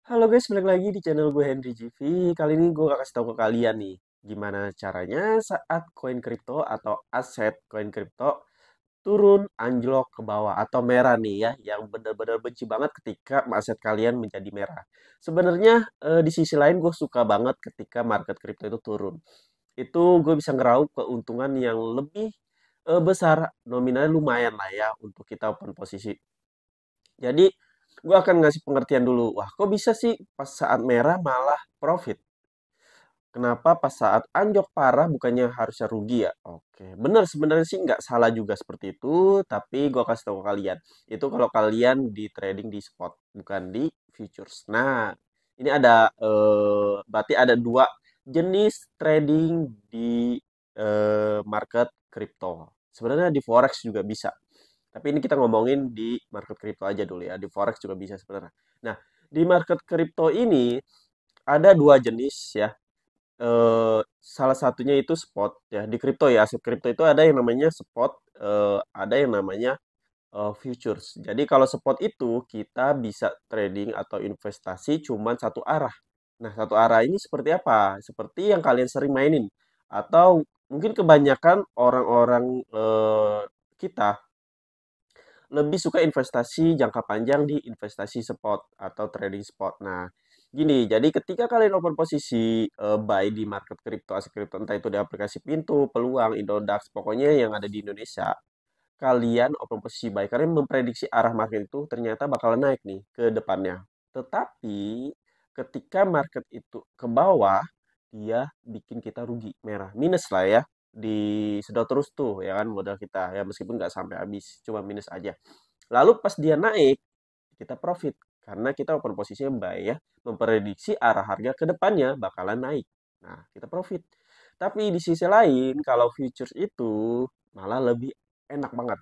Halo guys, balik lagi di channel gue Henry GV. Kali ini gue akan kasih tahu ke kalian nih, gimana caranya saat koin kripto atau aset koin kripto turun anjlok ke bawah atau merah nih ya, yang benar-benar benci banget ketika aset kalian menjadi merah. Sebenarnya di sisi lain gue suka banget ketika market kripto itu turun. Itu gue bisa ngeraup keuntungan yang lebih besar, nominalnya lumayan lah ya untuk kita open posisi. Jadi, gue akan ngasih pengertian dulu. Wah, kok bisa sih pas saat merah malah profit? Kenapa pas saat anjlok parah bukannya harusnya rugi ya? Oke, bener sebenarnya sih nggak salah juga seperti itu, tapi gue kasih tahu ke kalian. Itu kalau kalian di trading di spot, bukan di futures. Nah, ini ada, berarti ada dua jenis trading di market kripto. Sebenarnya di forex juga bisa. Tapi ini kita ngomongin di market kripto aja dulu ya. Di forex juga bisa sebenarnya. Nah, di market kripto ini ada dua jenis ya. Salah satunya itu spot ya. Di kripto ya, aset kripto itu ada yang namanya spot, ada yang namanya futures. Jadi kalau spot itu kita bisa trading atau investasi cuman satu arah. Nah, satu arah ini seperti apa? Seperti yang kalian sering mainin atau mungkin kebanyakan orang-orang kita lebih suka investasi jangka panjang di investasi spot atau trading spot. Nah, gini, jadi ketika kalian open posisi buy di market kripto, aset kripto, entah itu di aplikasi Pintu, Peluang, Indodax, pokoknya yang ada di Indonesia, kalian open posisi buy, kalian memprediksi arah market itu ternyata bakalan naik nih ke depannya. Tetapi ketika market itu ke bawah, dia bikin kita rugi, merah, minus lah ya. Disedot terus tuh ya kan modal kita ya meskipun nggak sampai habis, cuma minus aja. Lalu pas dia naik, kita profit karena kita open posisinya buy ya, memprediksi arah harga ke depannya bakalan naik. Nah, kita profit. Tapi di sisi lain, kalau futures itu malah lebih enak banget.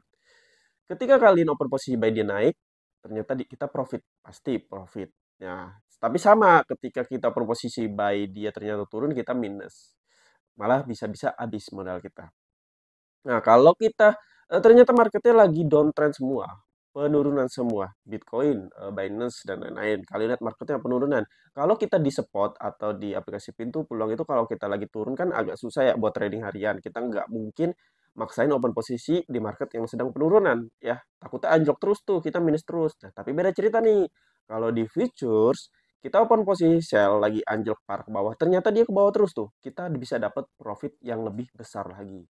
Ketika kalian open posisi buy dia naik, ternyata kita profit, pasti profit. Nah, tapi sama ketika kita open posisi buy dia ternyata turun, kita minus. Malah bisa-bisa habis modal kita. Nah, kalau kita ternyata marketnya lagi downtrend semua, penurunan semua, Bitcoin, Binance dan lain-lain. Kalian lihat marketnya penurunan. Kalau kita di spot atau di aplikasi Pintu peluang itu kalau kita lagi turun kan agak susah ya buat trading harian. Kita nggak mungkin maksain open posisi di market yang sedang penurunan ya. Takutnya anjlok terus tuh, kita minus terus. Nah, tapi beda cerita nih. Kalau di futures kita open posisi sell lagi anjlok parah ke bawah, ternyata dia ke bawah terus tuh. Kita bisa dapat profit yang lebih besar lagi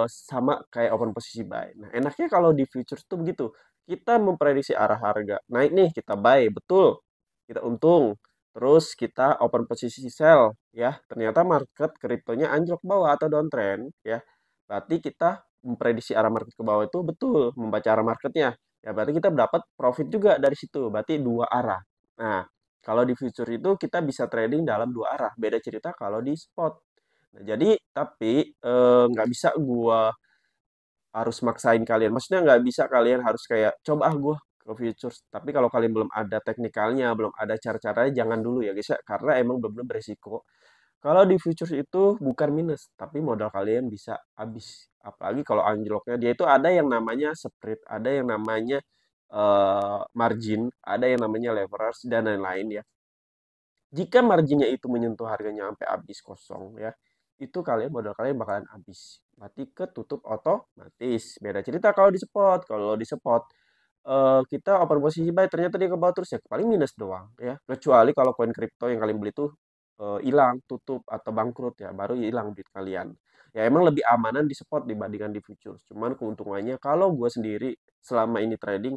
sama kayak open posisi buy. Nah, enaknya kalau di futures tuh begitu. Kita memprediksi arah harga. Naik nih, kita buy, betul. Kita untung. Terus kita open posisi sell, ya. Ternyata market kriptonya anjlok bawah atau downtrend, ya. Berarti kita memprediksi arah market ke bawah itu betul, membaca arah marketnya. Ya, berarti kita dapat profit juga dari situ. Berarti dua arah. Nah, kalau di future itu kita bisa trading dalam dua arah. Beda cerita kalau di spot. Nah, jadi tapi nggak bisa gua harus maksain kalian. Maksudnya nggak bisa kalian harus kayak coba gua ke futures. Tapi kalau kalian belum ada teknikalnya, belum ada cara-caranya, jangan dulu ya guys ya. Karena emang benar-benar beresiko. Kalau di futures itu bukan minus, tapi modal kalian bisa habis. Apalagi kalau anjloknya dia itu ada yang namanya spread, ada yang namanya margin, ada yang namanya leverage dan lain-lain ya. Jika marginnya itu menyentuh harganya sampai habis kosong ya, itu kalian modal kalian bakalan habis. Berarti ketutup otomatis. Beda cerita kalau di spot. Kalau di spot kita open posisi buy ternyata dia ke bawah terus ya paling minus doang ya. Kecuali kalau koin kripto yang kalian beli itu hilang, tutup atau bangkrut ya, baru hilang duit kalian. Ya emang lebih amanan di spot dibandingkan di futures. Cuman keuntungannya kalau gue sendiri selama ini trading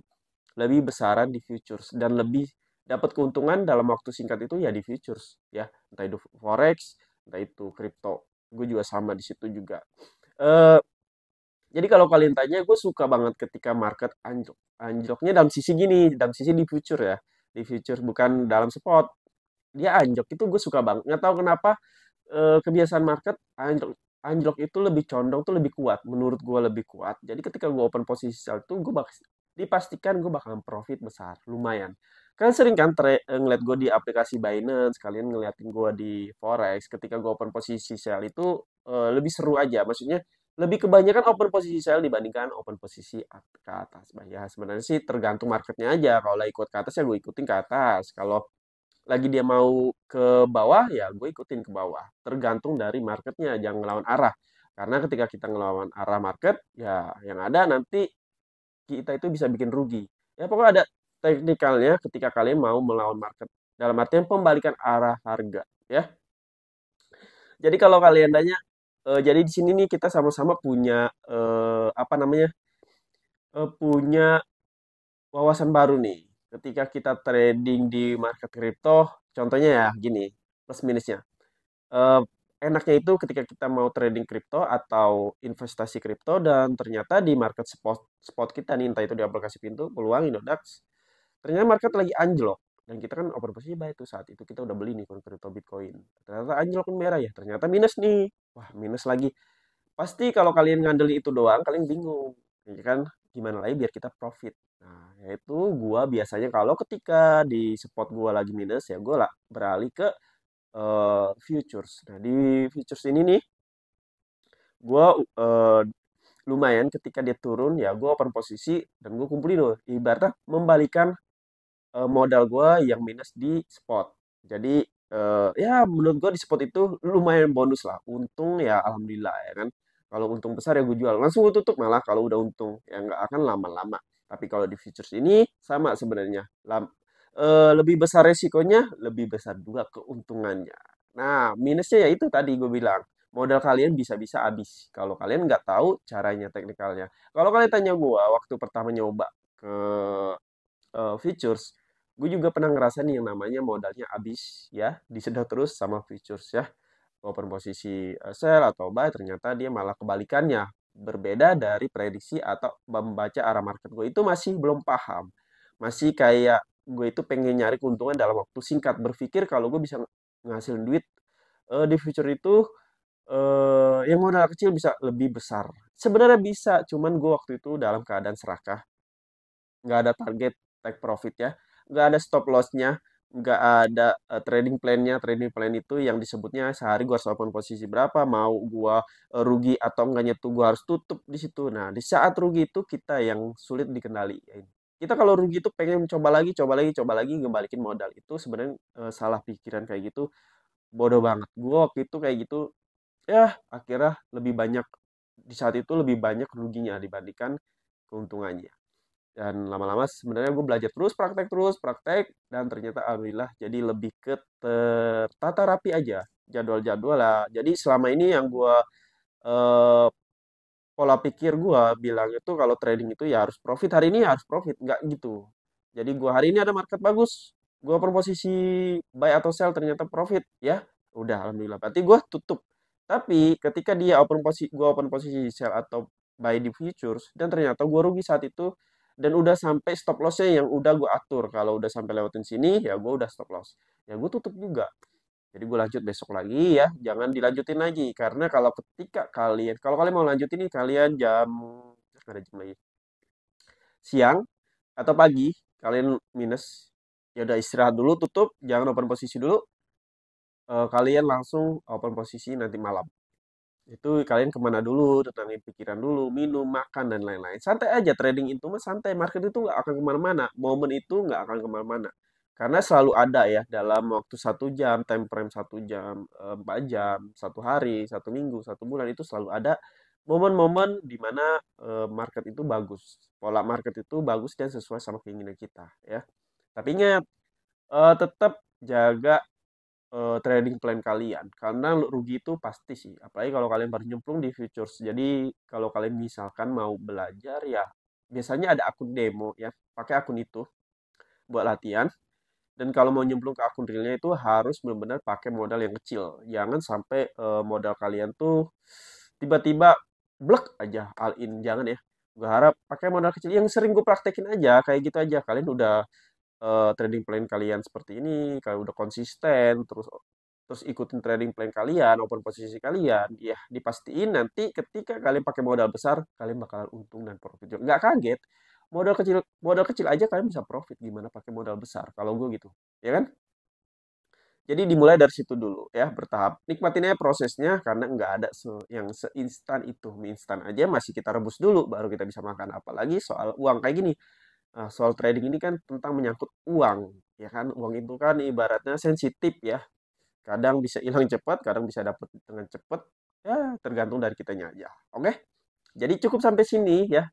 lebih besaran di futures dan lebih dapat keuntungan dalam waktu singkat itu ya di futures ya entah itu forex entah itu kripto gue juga sama di situ juga. Eh jadi kalau kalian tanya gue suka banget ketika market anjlok anjloknya dalam sisi gini dalam sisi di future ya di futures bukan dalam spot dia anjlok itu gue suka banget nggak tahu kenapa kebiasaan market anjlok anjlok itu lebih condong tuh lebih kuat menurut gue lebih kuat jadi ketika gue open posisi sell tuh gue dipastikan gue bakalan profit besar lumayan kan sering kan ngeliat gue di aplikasi Binance kalian ngeliatin gue di forex ketika gue open posisi sell itu lebih seru aja maksudnya lebih kebanyakan open posisi sell dibandingkan open posisi ke atas. Bah, ya sebenarnya sih tergantung marketnya aja. Kalau lah ikut ke atas ya gue ikutin ke atas. Kalau lagi dia mau ke bawah ya gue ikutin ke bawah. Tergantung dari marketnya, jangan ngelawan arah. Karena ketika kita ngelawan arah market, ya yang ada nanti kita itu bisa bikin rugi. Ya pokoknya ada teknikalnya ketika kalian mau melawan market. Dalam artian pembalikan arah harga, ya. Jadi kalau kalian tanya, jadi di sini nih kita sama-sama punya apa namanya? Punya wawasan baru nih. Ketika kita trading di market kripto, contohnya ya gini, plus minusnya. Eh, Enaknya itu ketika kita mau trading kripto atau investasi kripto dan ternyata di market spot spot kita nih, entah itu di aplikasi pintu, peluang, Indodax, ternyata market lagi anjlok. Dan kita kan open posisi buy itu saat itu kita udah beli nih kripto Bitcoin. Ternyata anjlok kan merah ya, ternyata minus nih. Wah, minus lagi. Pasti kalau kalian ngandelin itu doang, kalian bingung. Ya kan, gimana lagi biar kita profit. Nah, yaitu gua biasanya kalau ketika di spot gua lagi minus ya gua lah beralih ke futures. Nah, di futures ini nih gua lumayan ketika dia turun ya gua open posisi dan gua kumpulin loh. Ibaratnya membalikan modal gue yang minus di spot. Jadi ya menurut gue di spot itu lumayan bonus lah. Untung ya alhamdulillah ya kan. Kalau untung besar ya gue jual. Langsung gue tutup malah kalau udah untung. Ya nggak akan lama-lama. Tapi kalau di futures ini sama sebenarnya. Lebih besar resikonya, lebih besar juga keuntungannya. Nah, minusnya ya itu tadi gue bilang. Modal kalian bisa-bisa habis. Kalau kalian nggak tahu caranya teknikalnya. Kalau kalian tanya gue waktu pertama nyoba ke features, gue juga pernah ngerasain yang namanya modalnya habis ya, disedot terus sama features ya. Open posisi sell atau buy ternyata dia malah kebalikannya, berbeda dari prediksi atau membaca arah market gue itu masih belum paham. Masih kayak gue itu pengen nyari keuntungan dalam waktu singkat, berpikir kalau gue bisa ngasilin duit di future itu yang modal kecil bisa lebih besar. Sebenarnya bisa, cuman gue waktu itu dalam keadaan serakah, nggak ada target take profit ya, nggak ada stop lossnya, nggak ada trading plan-nya. Trading plan itu yang disebutnya sehari gua harus open posisi berapa, mau gua rugi atau enggaknya tuh gua harus tutup di situ. Nah, di saat rugi itu kita yang sulit dikendalikan. Kita kalau rugi itu pengen coba lagi, coba lagi, coba lagi, ngembalikin modal. Itu sebenarnya salah pikiran kayak gitu, bodoh banget. Gua waktu itu kayak gitu, ya akhirnya lebih banyak di saat itu lebih banyak ruginya dibandingkan keuntungannya. Dan lama-lama sebenarnya gue belajar terus praktek dan ternyata alhamdulillah jadi lebih ke tertata rapi aja jadwal-jadwal lah. Jadi selama ini yang gue eh, pola pikir gue bilang itu kalau trading itu ya harus profit hari ini ya harus profit, nggak gitu. Jadi gue hari ini ada market bagus, gue posisi buy atau sell ternyata profit ya, udah alhamdulillah. Berarti gue tutup. Tapi ketika dia open posisi sell atau buy di futures dan ternyata gue rugi saat itu dan udah sampai stop lossnya yang udah gue atur. Kalau udah sampai lewatin sini ya gue udah stop loss. Ya gue tutup juga. Jadi gue lanjut besok lagi ya, jangan dilanjutin lagi karena kalau kalian mau lanjutin nih kalian jam ada jam lagi siang atau pagi kalian minus ya udah istirahat dulu tutup jangan open posisi dulu. Kalian langsung open posisi nanti malam itu kalian kemana dulu, tenangin pikiran dulu, minum, makan, dan lain-lain. Santai aja, trading itu mah santai. Market itu nggak akan kemana-mana. Momen itu nggak akan kemana-mana. Karena selalu ada ya, dalam waktu 1 jam, time frame 1 jam, 4 jam, 1 hari, 1 minggu, 1 bulan, itu selalu ada momen-momen di mana market itu bagus. Pola market itu bagus dan sesuai sama keinginan kita. Ya. Tapi ingat, tetap jaga trading plan kalian karena rugi itu pasti sih apalagi kalau kalian baru nyemplung di futures. Jadi kalau kalian misalkan mau belajar ya biasanya ada akun demo ya, pakai akun itu buat latihan. Dan kalau mau nyemplung ke akun realnya itu harus benar-benar pakai modal yang kecil, jangan sampai modal kalian tuh tiba-tiba blek aja all in, jangan ya. Gue harap pakai modal kecil yang sering gue praktekin aja kayak gitu aja, kalian udah trading plan kalian seperti ini, kalau udah konsisten, terus terus ikutin trading plan kalian, open posisi kalian, ya dipastiin nanti ketika kalian pakai modal besar, kalian bakalan untung dan profit juga. Nggak kaget, modal kecil aja kalian bisa profit, gimana pakai modal besar? Kalau gue gitu, ya kan? Jadi dimulai dari situ dulu ya, bertahap. Nikmatin aja prosesnya karena nggak ada yang seinstan itu. Mie instan aja masih kita rebus dulu baru kita bisa makan. Apalagi soal uang kayak gini. Soal trading ini kan tentang menyangkut uang, ya kan? Uang itu kan ibaratnya sensitif ya. Kadang bisa hilang cepat, kadang bisa dapat dengan cepat. Ya, tergantung dari kitanya aja. Oke? Jadi cukup sampai sini ya.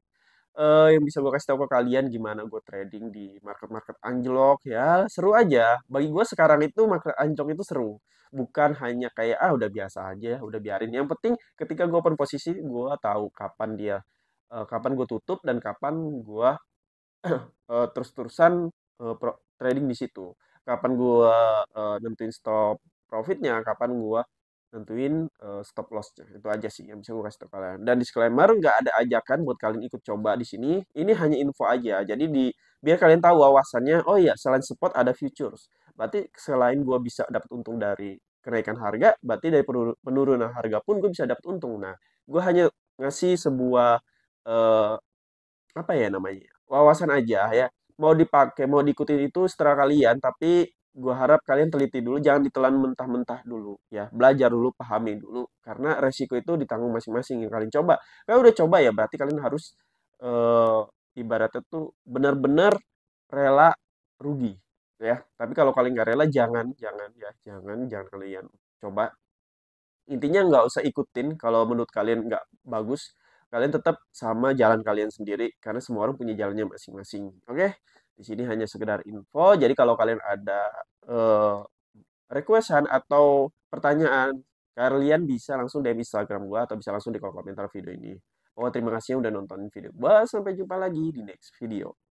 Yang bisa gue kasih tahu ke kalian gimana gue trading di market-market anjlok ya seru aja. Bagi gue sekarang itu market anjlok itu seru. Bukan hanya kayak udah biasa aja, udah biarin. Yang penting ketika gue open posisi, gue tahu kapan dia, kapan gue tutup dan kapan gue terus-terusan trading di situ. Kapan gua nentuin stop profitnya, kapan gua nentuin stop lossnya. Itu aja sih yang bisa gue kasih tau kalian. Dan disclaimer, nggak ada ajakan buat kalian ikut coba di sini. Ini hanya info aja. Jadi biar kalian tahu wawasannya, oh iya, selain spot ada futures. Berarti selain gua bisa dapat untung dari kenaikan harga, berarti dari penurunan harga pun gue bisa dapat untung. Nah, gue hanya ngasih sebuah eh, apa ya namanya, wawasan aja ya. Mau dipakai, mau diikutin itu setelah kalian, tapi gua harap kalian teliti dulu, jangan ditelan mentah-mentah dulu ya. Belajar dulu, pahami dulu, karena resiko itu ditanggung masing-masing yang kalian coba. Kalau udah coba ya berarti kalian harus eh, ibaratnya tuh benar-benar rela rugi ya. Tapi kalau kalian nggak rela, jangan, jangan ya, jangan kalian coba. Intinya nggak usah ikutin kalau menurut kalian nggak bagus. Kalian tetap sama jalan kalian sendiri karena semua orang punya jalannya masing-masing. Oke? Di sini hanya sekedar info. Jadi kalau kalian ada eh, requestan atau pertanyaan, kalian bisa langsung DM Instagram gua atau bisa langsung di kolom komentar video ini. Oh, terima kasih yang udah nonton video gua. Sampai jumpa lagi di next video.